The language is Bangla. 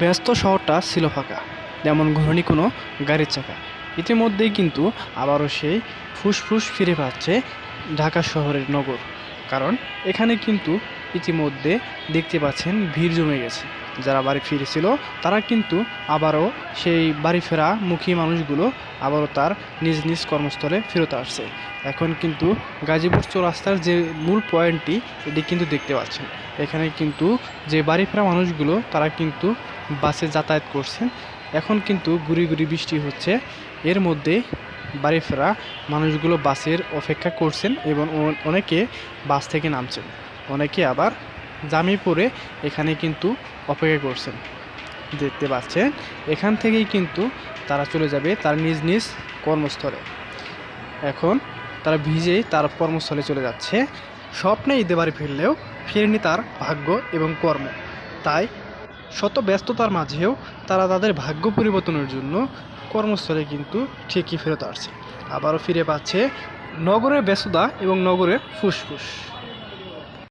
ব্যস্ত শহরটা ছিল ফাঁকা, যেমন ঘূর্ণি কোনো গাড়ির চাকা। ইতিমধ্যেই কিন্তু আবারও সেই ফুসফুস ফিরে পাচ্ছে ঢাকা শহরের নগর। কারণ এখানে কিন্তু ইতিমধ্যে দেখতে পাচ্ছেন ভিড় জমে গেছে। যারা বাড়ি ফিরেছিল তারা কিন্তু আবারও সেই বাড়ি ফেরা মুখী মানুষগুলো আবারও তার নিজ নিজ কর্মস্থলে ফেরত আসছে। এখন কিন্তু গাজীপুর চৌরাস্তার যে মূল পয়েন্টটি এটি কিন্তু দেখতে পাচ্ছেন। এখানে কিন্তু যে বাড়ি ফেরা মানুষগুলো তারা কিন্তু বাসে যাতায়াত করছেন। এখন কিন্তু গুড়ি গুড়ি বৃষ্টি হচ্ছে, এর মধ্যে বাড়ি ফেরা মানুষগুলো বাসের অপেক্ষা করছেন এবং অনেকে বাস থেকে নামছেন, অনেকে আবার জামে পড়ে এখানে কিন্তু অপেক্ষা করছেন। দেখতে পাচ্ছেন এখান থেকেই কিন্তু তারা চলে যাবে তার নিজ নিজ কর্মস্থলে। এখন তারা ভিজেই তার কর্মস্থলে চলে যাচ্ছে। স্বপ্নে ঈদে বাড়ি ফিরলেও ফেরেনি তার ভাগ্য এবং কর্ম। তাই শত ব্যস্ততার মাঝেও তারা তাদের ভাগ্য পরিবর্তনের জন্য কর্মস্থলে কিন্তু ঠিকই ফেরত আসছে। আবারও ফিরে পাচ্ছে নগরের ব্যস্ততা এবং নগরের ফুসফুস।